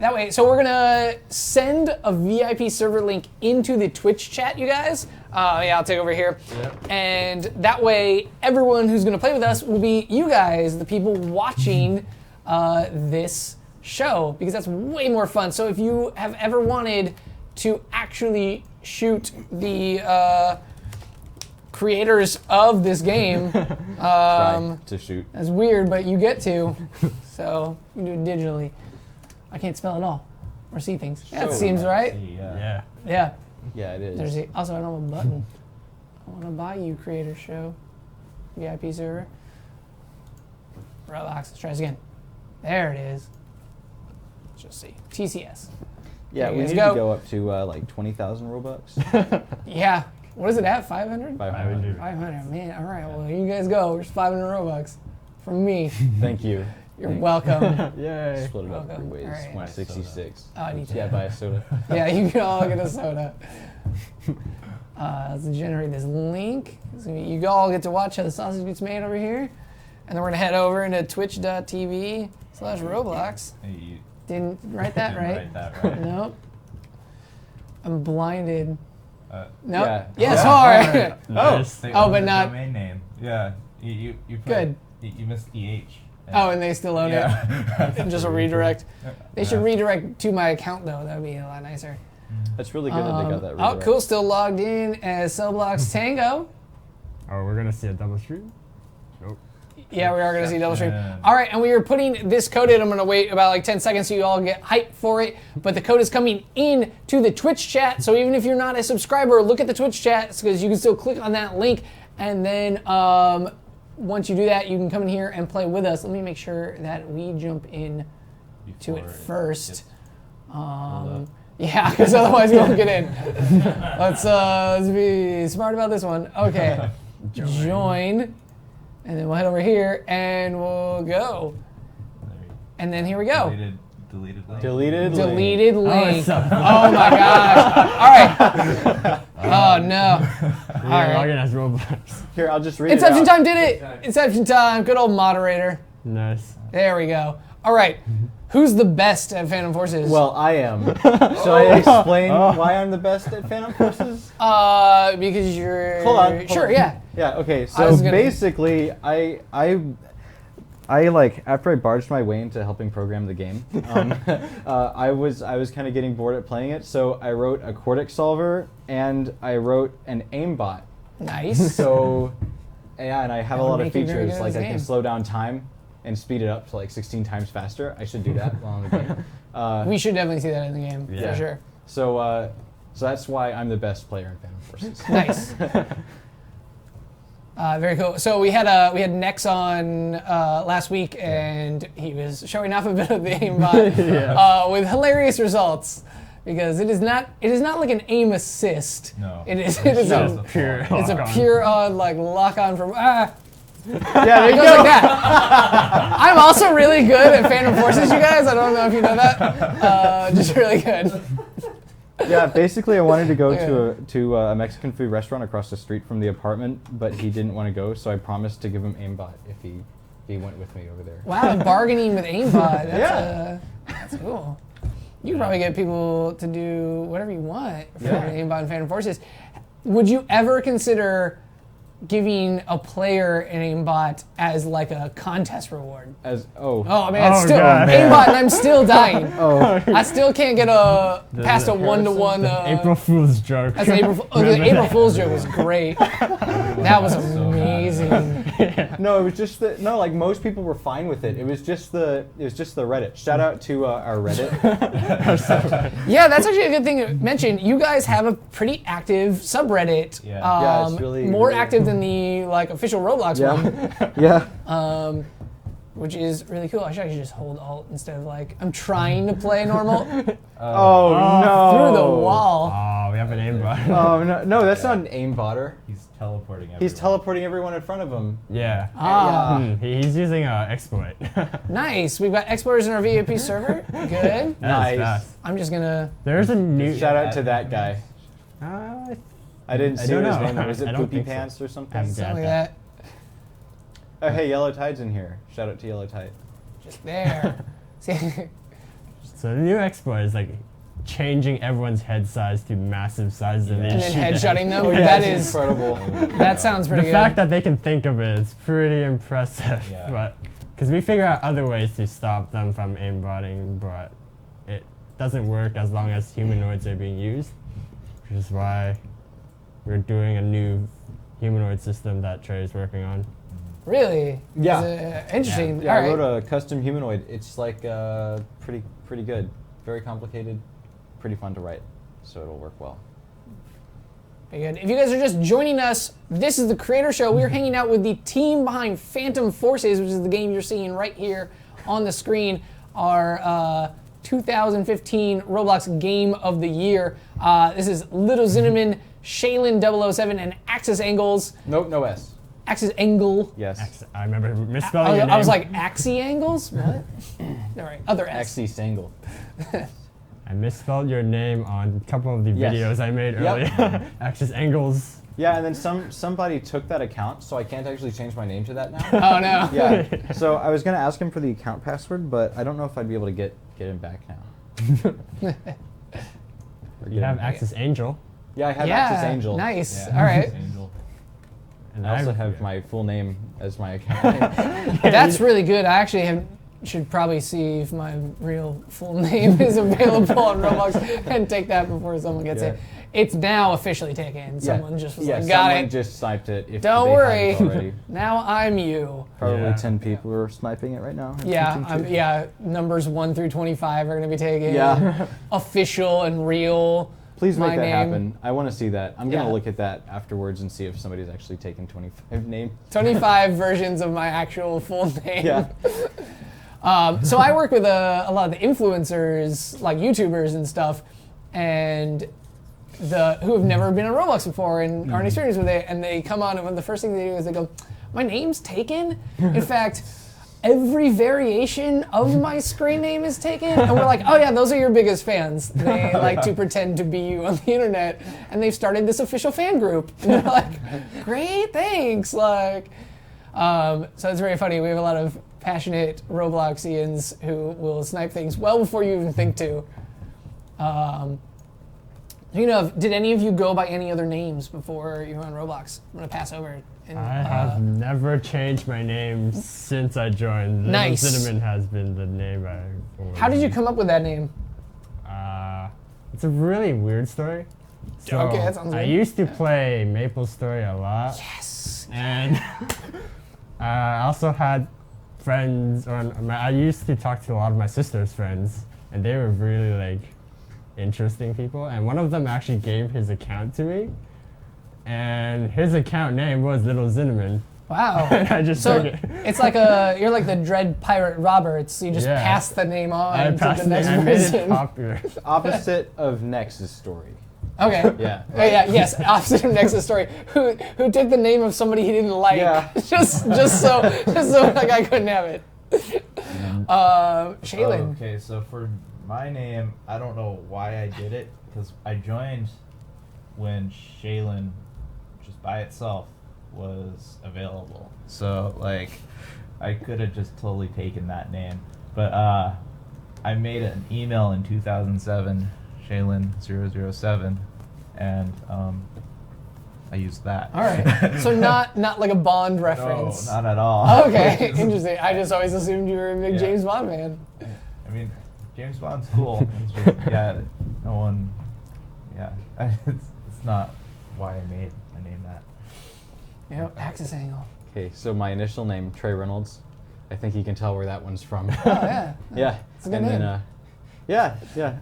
That way, so we're gonna send a VIP server link into the Twitch chat, you guys. Yeah, I'll take over here. Yep. And that way, everyone who's gonna play with us will be you guys, the people watching this show, because that's way more fun. So if you have ever wanted to actually shoot the creators of this game, Try to shoot. that's weird, but you get to. So you can do it digitally. I can't spell at all or see things. That So seems right. Yeah. Yeah. Yeah, it is. Also, I don't have a button. I want to buy you, Creator Show. VIP server. Roblox. Let's try this again. There it is. Let's just see. TCS. Yeah, There we you need guys to go. go up to like 20,000 Robux. Yeah. What is it at? 500? 500. 500. Man. All right. Well, you guys go. There's 500 Robux from me. Thank you. You're welcome. Yay. Split it up Welcome. three ways. All right. 166. Oh, I need to. Yeah, buy a soda. Yeah, you can all get a soda. Let's generate this link. So you all get to watch how the sausage gets made over here. And then we're going to head over into twitch.tv/Roblox. Hey, you Didn't write that didn't right. write that right. Nope. I'm blinded. Yeah. Nope. Yes, Yeah. hard. Nice. They Oh, own but the not- domain name. Yeah, you put, Good. You missed the H. Oh, and they still own it. yeah. And just a redirect. They should Yeah. redirect to my account, though. That would be a lot nicer. That's really good that they got that Oh, redirect. cool. Still logged in as Cellblocks Tango. Oh, we're gonna see a double stream? Nope. Yeah, we are going to see double stream. Exception. All right, and we are putting this code in. I'm going to wait about like 10 seconds so you all get hyped for it. But the code is coming in to the Twitch chat. So even if you're not a subscriber, look at the Twitch chat because you can still click on that link. And then once you do that, you can come in here and play with us. Let me make sure that we jump in to it Before first. gets Um, yeah, because otherwise we won't get in. Let's be smart about this one. Okay, join. And then we'll head over here and we'll go. And then here we go. Deleted link. Deleted. link. Deleted link. it's so- Oh my gosh. All right. Oh no. Yeah, right. login as Roblox. Here, I'll just read Inception it out. time did it. Inception time. Good old moderator. Nice. There we go. All right. Who's the best at Phantom Forces? Well, I am. Should I explain why I'm the best at Phantom Forces? Because you're. Hold on. Sure. Yeah. Yeah. Okay. I So was gonna- basically, I like after I barged my way into helping program the game, I was kind of getting bored at playing it, so I wrote a Cortex solver and I wrote an aimbot. Nice. So yeah, and I have That a would lot of make it very features good like as a I game. can slow down time and speed it up to like 16 times faster. I should do that while in the game. We should definitely see that in the game Yeah. for sure. So that's why I'm the best player in Phantom Forces. Nice. Very cool. So we had Nex on last week, and he was showing off a bit of the aimbot with hilarious results because it is not like an aim assist. No. It is No. a, Pure. it's a lock-on. pure on like lock on from Yeah, there it you goes go. like that. I'm also really good at Phantom Forces, you guys. I don't know if you know that. Just really good. Yeah, basically, I wanted to go Yeah. to a Mexican food restaurant across the street from the apartment, but he didn't want to go, so I promised to give him aimbot if he went with me over there. Wow, bargaining with aimbot. That's, Yeah. That's cool. You can probably get people to do whatever you want for Yeah. aimbot and Phantom Forces. Would you ever consider giving a player an aimbot as like a contest reward? Oh man, it's Oh, still God. aimbot, and I'm still dying. Oh, I still can't get past a one-to-one. April Fool's joke. That's an April. The April Fool's joke was great. That was amazing. No, it was just like most people were fine with it. It was just the Reddit. Shout out to our Reddit. Yeah, that's actually a good thing to mention. You guys have a pretty active subreddit. Yeah. Yeah, it's really more active than the like official Roblox one. Yeah. Which is really cool. I should actually just hold Alt instead of like I'm trying to play normal Oh no. through the wall. Oh, we have an aimbot. Oh no, that's not an aimbotter. He's teleporting everyone. He's teleporting everyone in front of him. Yeah. He's using exploit. Nice. We've got explorers in our VIP server. Good. Nice. Fast. I'm just gonna. There's a new. Shout out to that guy. I didn't see don't his know. name. Was it I don't Poopy think so. Pants or something? I'm Something like Yeah. that. Oh hey, Yellow Tide's in here. Shout out to Yellow Tide. Just there. See, So the new exploit is like changing everyone's head size to massive sizes and and then headshotting them. Yeah, That it's is. incredible. That sounds The pretty good. fact that they can think of it is pretty impressive. Yeah. But because we figure out other ways to stop them from aimbotting, but it doesn't work as long as humanoids are being used, which is why we're doing a new humanoid system that Trey's working on. Really? Yeah. Interesting. Yeah, All I right. wrote a custom humanoid. It's like pretty good. Very complicated, pretty fun to write, so it'll work well. Very good. If you guys are just joining us, this is the Creator Show. We're hanging out with the team behind Phantom Forces, which is the game you're seeing right here on the screen. Our 2015 Roblox Game of the Year. This is Little Cinnamon, Shaylin 007, and Axis Angles. Nope, no S. Axis Angle. Yes. I remember misspelling your name. I was like, Axie Angles? What? All right, other S. Axie Sangle. I misspelled your name on a couple of the Yes. videos I made Yep. earlier. Axis Angles. Yeah, and then somebody took that account, so I can't actually change my name to that now. Oh, no. Yeah. So I was gonna ask him for the account password, but I don't know if I'd be able to get him back now. You have Axis Angel. Yeah, I have Yeah, Axis Angel. nice. Yeah. All right. Angel. And I also I've- have my full name as my account name. That's really good. I actually should probably see if my real full name is available on Roblox and take that before someone gets it. It's now officially taken. Someone just was like, got someone it. just sniped it. If Don't they worry. hadn't already. Now I'm you. Probably Yeah. 10 people are sniping it right now. Yeah, numbers 1 through 25 are going to be taken. Yeah. Official and real. Please make My that name. happen. I want to see that. I'm going Yeah. to look at that afterwards and see if somebody's actually taken 25 names. 25 versions of my actual full name. Yeah. So I work with a lot of the influencers, like YouTubers and stuff, and who have never been on Roblox before and aren't experienced with it, and they come on, and the first thing they do is they go, "My name's taken." In fact, every variation of my screen name is taken, and we're like, "Oh yeah, those are your biggest fans." They like to pretend to be you on the internet, and they've started this official fan group. And they're like, "Great, thanks!" Like, so it's very funny. We have a lot of passionate Robloxians who will snipe things well before you even think to. Did any of you go by any other names before you were on Roblox? I'm gonna pass over. And, I have never changed my name since I joined. Nice. Little Cinnamon has been the name I always How did you used. come up with that name? It's a really weird story. So Okay, that sounds I good. used to play MapleStory a lot. Yes. And I also had friends, I used to talk to a lot of my sister's friends, and they were really like interesting people. And one of them actually gave his account to me, and his account name was Little Cinnamon. Wow. And I just So took it. it's like you're like the Dread Pirate Roberts. You just Yeah. pass the name on I to passed the next I made it person. popular. Opposite of Nex's story. Okay. Yeah. Oh yeah, yes. Opposite of Nexus story. Who took the name of somebody he didn't like? Yeah. just so that guy couldn't have it. Shaylin. Okay, so for my name, I don't know why I did it, because I joined when Shaylin, just by itself, was available. So, like, I could have just totally taken that name. But I made an email in 2007, Shaylin007, and I used that. All right. So not like a Bond reference. No, not at all. Okay, interesting. I just always assumed you were a big Yeah. James Bond fan. I mean, James Bond's cool. It's just, yeah, no one. Yeah, it's not why I made my name that. Axis Angle. Okay, so my initial name, Trey Reynolds. I think you can tell where that one's from. Oh yeah. Yeah. It's a good and name. then yeah.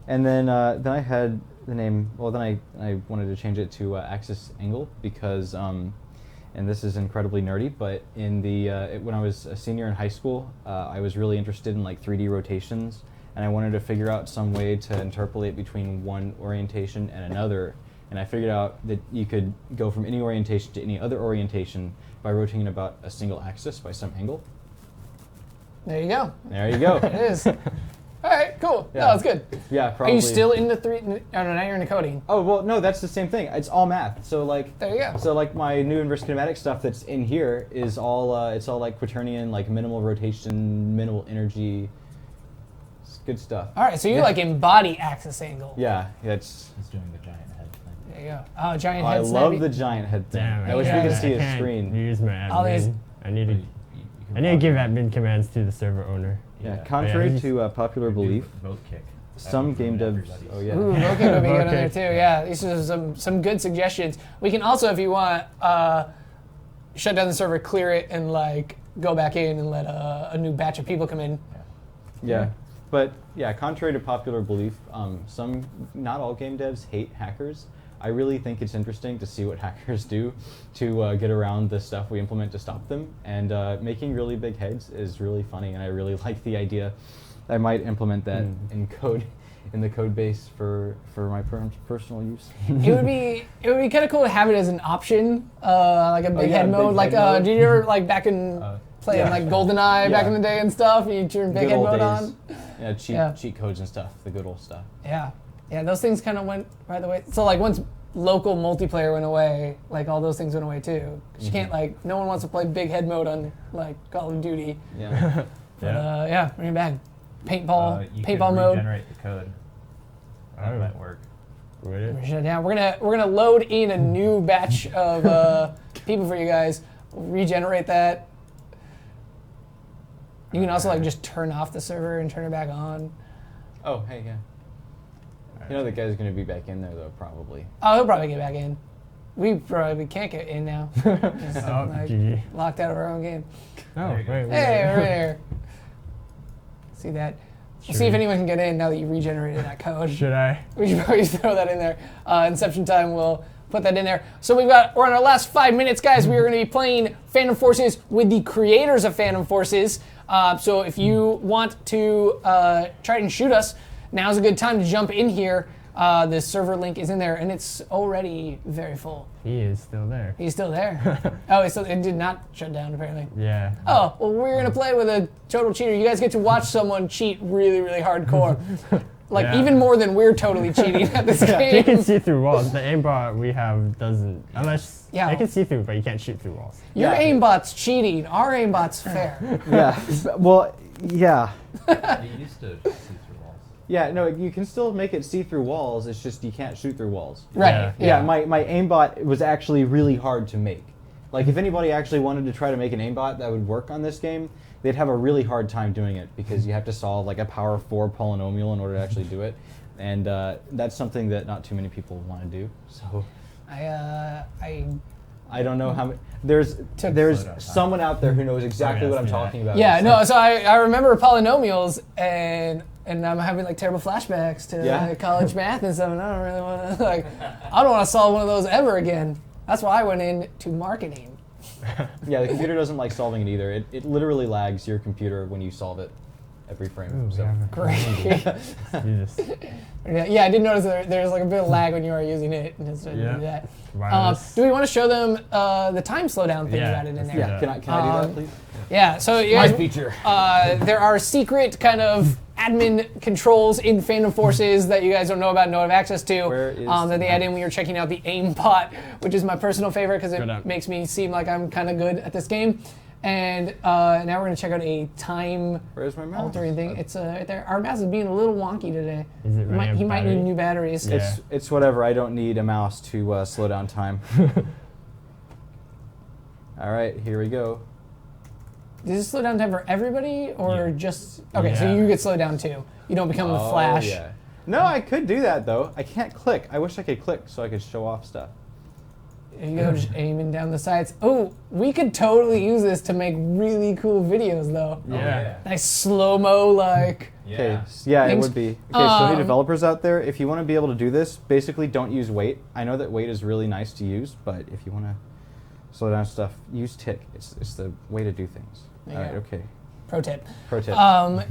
And then I had the name. Well, then I wanted to change it to Axis Angle because and this is incredibly nerdy, but in the when I was a senior in high school, I was really interested in like 3D rotations, and I wanted to figure out some way to interpolate between one orientation and another. And I figured out that you could go from any orientation to any other orientation by rotating about a single axis by some angle. There you go. There you go. It is. All right, cool. Yeah. No, that's good. Yeah, Are probably. you still in the three? Oh no, now you're into coding. Oh well, no, that's the same thing. It's all math. So like. There you go. So like my new inverse kinematic stuff that's in here is all it's all like quaternion, like minimal rotation, minimal energy. It's good stuff. All right, so you Yeah. like embody axis angle. Yeah, that's. He's doing the giant head thing. There you go. Oh, giant I head love snappy. the giant head thing. Damn, I wish we yeah. could see I a can't screen. use my All these- admin. I need to. You I can need to give log in. admin commands to the server owner. Yeah, Yeah. contrary Yeah, to popular Do belief, Vote kick. some That would game ruin devs. everybody's. Oh yeah. Ooh, okay, would be good on there Okay. too. Yeah, these are some good suggestions. We can also, if you want, shut down the server, clear it, and like go back in and let a new batch of people come in. Yeah, but yeah, contrary to popular belief, not all game devs hate hackers. I really think it's interesting to see what hackers do to get around the stuff we implement to stop them. And making really big heads is really funny, and I really like the idea. I might implement that in code, in the code base for my personal use. It would be kind of cool to have it as an option, like a big yeah, head big mode. Like, head mode. did you ever like back in playing yeah. like GoldenEye back Yeah. in the day and stuff? You turn big Good head old mode days. on. Yeah, Yeah. cheat codes and stuff, the good old stuff. Yeah, those things kind of went by the way. So like once local multiplayer went away, like all those things went away too. 'Cause you can't like no one wants to play big head mode on like Call of Duty. Yeah. But bring it back. Paintball, You paintball could mode. regenerate the code. That Oh. might work. Would it? Shut it down. We're gonna load in a new batch of people for you guys. We'll regenerate that. You can also like just turn off the server and turn it back on. Oh, hey, yeah. You know the guy's gonna be back in there though, probably. Oh, he'll probably get back in. We probably can't get in now. Just, Oh, like, GG. locked out of our own game. Oh, There you go. wait. Hey, we're here. See that? We'll see if anyone can get in now that you regenerated that code. Should I? We should probably throw that in there. Inception time, we'll put that in there. So we're on our last 5 minutes, guys. We are going to be playing Phantom Forces with the creators of Phantom Forces. So if you want to try and shoot us, now's a good time to jump in here. The server link is in there, and it's already very full. He is still there. He's still there. Oh, it did not shut down, apparently. Yeah. Oh, well, we're going to play with a total cheater. You guys get to watch someone cheat really, really hardcore. Like, Yeah. even more than we're totally cheating at this You game. can see through walls. The aimbot we have doesn't. Unless Yeah. it can see through, but you can't shoot through walls. Your Yeah. aimbot's cheating. Our aimbot's fair. Yeah. Well, yeah. You used to see through walls. Yeah, no, you can still make it see through walls. It's just you can't shoot through walls. Right. Yeah, my aimbot was actually really hard to make. Like, if anybody actually wanted to try to make an aimbot that would work on this game, they'd have a really hard time doing it because you have to solve like a power 4 polynomial in order to actually do it. And that's something that not too many people want to do. So I don't know how many. There's Slow down. someone out there who knows exactly yes, what I'm yeah. talking about. Yeah, no, so I remember polynomials, and I'm having like terrible flashbacks to Yeah. college math and stuff, and I don't really want to, like, I don't want to solve one of those ever again. That's why I went into marketing. Yeah, the computer doesn't like solving it either. It literally lags your computer when you solve it every frame. Ooh, we so. have a- Great. Jesus. Yeah, I did notice there's like a bit of lag when you are using it. And it's, Yeah. that. Wireless. Do we want to show them the time slowdown thing Yeah, you added in let's there? do Yeah, that. can I do that, please? Yeah, so you My guys, feature. there are secret kind of admin controls in Phantom Forces that you guys don't know about and don't have access to. Where is that they add in when you're checking out the aimbot, which is my personal favorite because Good it app. makes me seem like I'm kind of good at this game. And now we're going to check out a time Where's my mouse? altering thing. It's right there. Our mouse is being a little wonky today. Is it running He out of might need battery? new batteries. Yeah. It's whatever. I don't need a mouse to slow down time. All right, here we go. Does this slow down time for everybody or Yeah. just... Okay, so Yeah. you get slowed down too. You don't become the Flash. Oh, yeah. No, I could do that though. I can't click. I wish I could click so I could show off stuff. There you go, just aiming down the sights. Oh, we could totally use this to make really cool videos, though. Yeah. Nice slow-mo, like... Okay, Yeah. yeah, it Things- would be. Okay, so any Um, developers out there, if you want to be able to do this, basically don't use wait. I know that wait is really nice to use, but if you want to slow down stuff, use tick. It's the way to do things. There All you right, go. okay. Pro tip. Pro tip.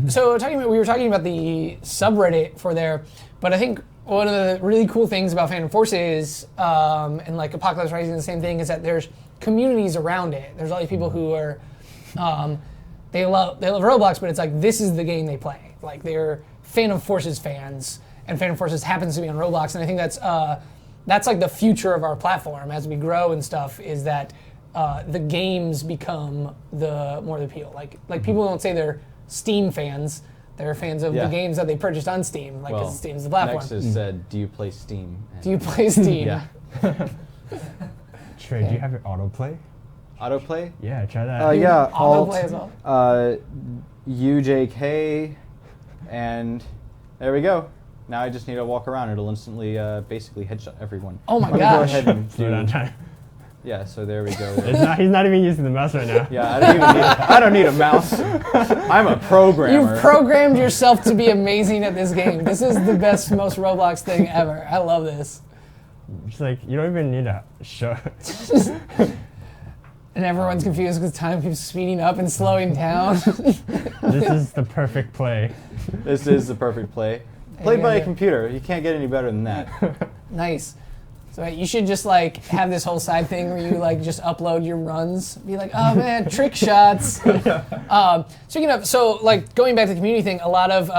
So we were talking about the subreddit for there, but I think one of the really cool things about Phantom Forces and like Apocalypse Rising, the same thing, is that there's communities around it. There's all these people who are they love Roblox, but it's like this is the game they play. Like they're Phantom Forces fans, and Phantom Forces happens to be on Roblox, and I think that's like the future of our platform as we grow and stuff. Is that the games become the more the appeal. Like people don't say they're Steam fans; they're fans of the Yeah. games that they purchased on Steam. Like well, because Steam's the platform. Nexus said, "Do you play Steam?" And Do you play Steam? Yeah. Trey, do you have your autoplay? Autoplay? Yeah, try that. Yeah. Alt, Autoplay as well. UJK, and there we go. Now I just need to walk around. It'll instantly, basically headshot everyone. Oh my Let gosh. me go ahead and Slow down do. time. Yeah. So there we go. He's not even using the mouse right now. Yeah. I don't need a mouse. I'm a programmer. You've programmed yourself to be amazing at this game. This is the best, most Roblox thing ever. I love this. It's like, you don't even need a show. And everyone's confused because time keeps speeding up and slowing down. This is the perfect play. This is the perfect play. Played by Yeah. a computer. You can't get any better than that. Nice. So you should just like have this whole side thing where you like just upload your runs. Be like, oh man, trick shots. Speaking of, so like going back to the community thing, a lot of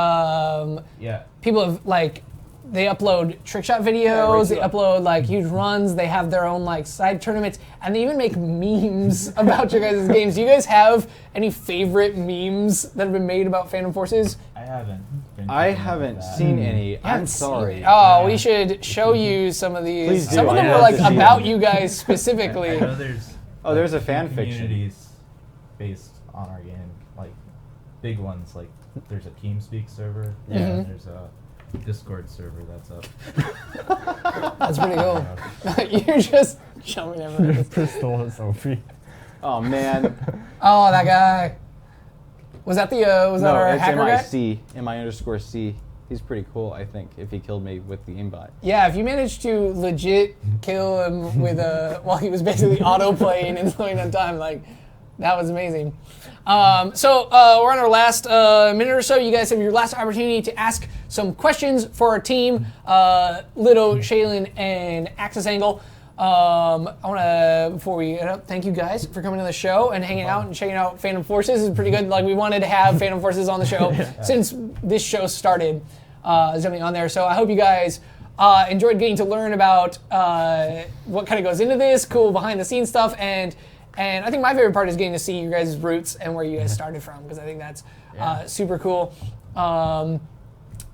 Yeah. people have like they upload trick shot videos, they upload like huge runs, they have their own like side tournaments, and they even make memes about your guys' games. Do you guys have any favorite memes that have been made about Phantom Forces? I haven't. Been I thinking about haven't that. seen any. I'm Haven't seen sorry. it. Oh, we should show you some of these. Please do. Some of them I'd were love like to see about them. you guys I specifically. know there's. Oh, there's a two fan fiction. communities based on our game, like big ones. Like there's a TeamSpeak server. Yeah. And there's a Discord server that's up. That's pretty cool. You're just showing Your everyone. pistol is OP. Oh man. Oh, that guy. Was that the was that No, our it's hacker guy? MIC. MI_C. He's pretty cool, I think, if he killed me with the aimbot. Yeah, if you managed to legit kill him with while he was basically auto playing and slowing on time, like that was amazing. So we're on our last minute or so. You guys have your last opportunity to ask some questions for our team, Lido, Shaylin, and Axis Angle. I want to, before we get up, thank you guys for coming to the show and hanging out and checking out Phantom Forces. It's pretty good. Like, we wanted to have Phantom Forces on the show since this show started. There's something on there. So I hope you guys enjoyed getting to learn about what kind of goes into this, cool behind the scenes stuff, and I think my favorite part is getting to see your guys' roots and where you guys started from, because I think that's super cool.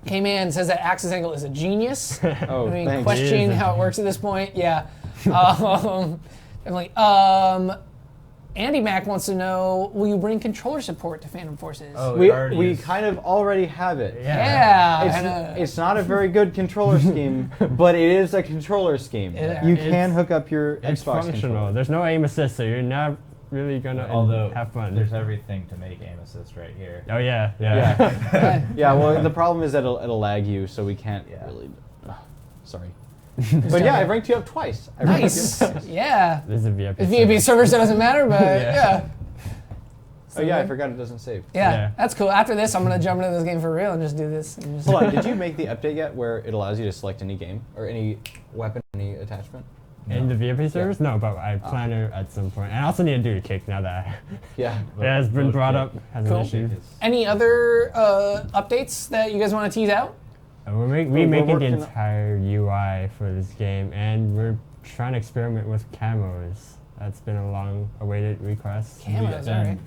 K-Man says that Axis Angle is a genius. Oh, I mean, thanks. questioning how it works at this point. Yeah. Definitely. Andy Mack wants to know, will you bring controller support to Phantom Forces? Oh, We it already is. kind of already have it. Yeah. It's not a very good controller scheme, but it is a controller scheme. Yeah. You can hook up your It's Xbox functional. controller. There's no aim assist, so you're not really gonna Although have fun. there's everything to make aim assist right here. Oh yeah. Yeah. Yeah, well, the problem is that it'll lag you, so we can't Yeah. really... Sorry. But yeah, I've ranked you up twice. I ranked Nice. you up twice. Yeah. This is a VIP. It's VIP server, so it doesn't matter, but yeah. Oh yeah, I forgot it doesn't save. Yeah, that's cool. After this, I'm going to jump into this game for real and just do this. And just Hold on, did you make the update yet where it allows you to select any game or any weapon, any attachment? In the VIP servers? No, but I plan to at some point. And I also need to do a kick now that Yeah. it has been brought up as Cool. an issue. Any other updates that you guys want to tease out? We're We're making the working on- entire UI for this game, and we're trying to experiment with camos. That's been a long-awaited request. Camos, alright.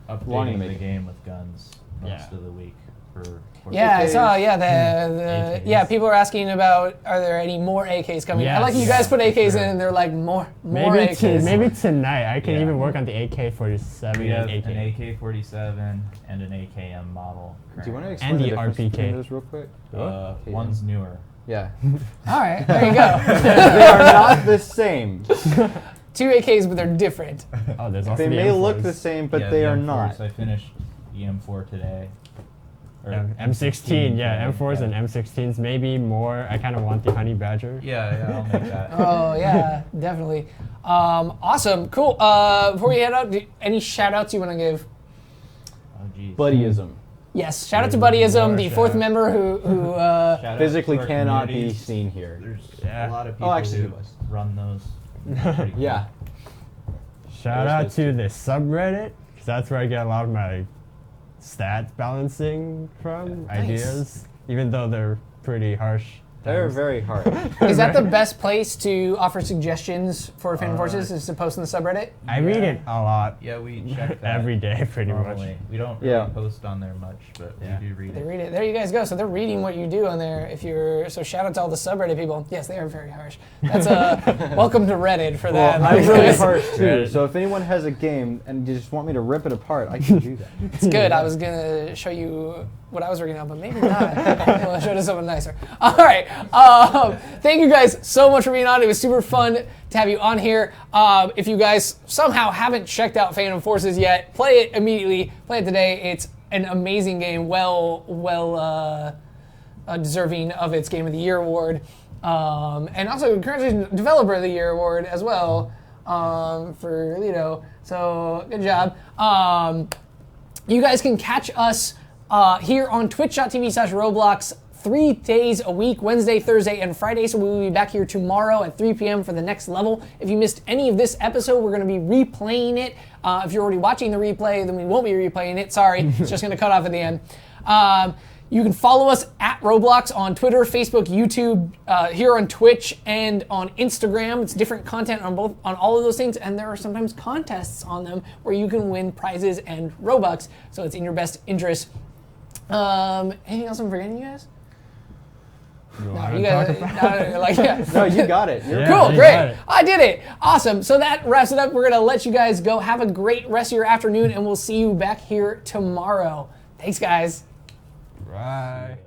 Long Updating in the making. game with guns most Yeah. of the week for Yeah, I AKs. saw. Yeah, AKs. yeah. People are asking about, are there any more AKs coming? I like you Yes. guys put AKs Sure. in, and they're like more Maybe, AKs. maybe tonight. I can Yeah. even work on the AK-47 We have and AK. an AK-47 and an AKM model. Do you want to And explain the the difference RPK. between those real quick? One's newer. Yeah. All right, there you go. They are not the same. 2 AKs, but they're different. Oh, there's also They the may M4s. look the same, but Yeah, they the are M4s, not. I finished the M4 today. Or M16, yeah, today, M4s and M16s, maybe more. I kind of want the Honey Badger. Yeah, I'll make that. Oh yeah, definitely. Awesome, cool. Before we head out, any shout outs you want to give? Oh, geez. Buddyism. Yes, shout out to Buddyism, More the shout 4th out. member who Shout out Physically to our cannot be communities. seen here. There's Yeah. a lot of people actually, he who was. run those. Pretty cool. Yeah. Shout out to the subreddit, because that's where I get a lot of my stat balancing from, Nice. ideas, even though they're pretty harsh. They're times. very hard. is that the best place to offer suggestions for Phantom Forces? Is to post in the subreddit? I read it a lot. Yeah, we check that Every day, pretty normally. much. We don't really Yeah. post on there much, but Yeah. we do read They it. read it. There you guys go. So they're reading what you do on there. If you're so, shout out to all the subreddit people. Yes, they are very harsh. That's welcome to Reddit for that. Well, I'm really It's harsh too. Yeah. So if anyone has a game and you just want me to rip it apart, I can do that. good. I was gonna show you what I was working on, but maybe not. I'll show you something nicer. All right. Thank you guys so much for being on. It was super fun to have you on here. If you guys somehow haven't checked out Phantom Forces yet, play it immediately. Play it today. It's an amazing game. Deserving of its Game of the Year award. And also, congratulations, Developer of the Year award as well for Lido. So, good job. You guys can catch us here on twitch.tv/Roblox 3 days a week, Wednesday, Thursday, and Friday. So we will be back here tomorrow at 3 p.m. for the next level. If you missed any of this episode, we're going to be replaying it. If you're already watching the replay, then we won't be replaying it. Sorry, it's just going to cut off at the end. You can follow us at Roblox on Twitter, Facebook, YouTube, here on Twitch, and on Instagram. It's different content on all of those things, and there are sometimes contests on them where you can win prizes and Robux. So it's in your best interest. Anything else I'm forgetting, you guys? No, you guys. No, you got it. You're Yeah. Cool, you great. got it. I did it. Awesome. So that wraps it up. We're going to let you guys go. Have a great rest of your afternoon, and we'll see you back here tomorrow. Thanks, guys. Right.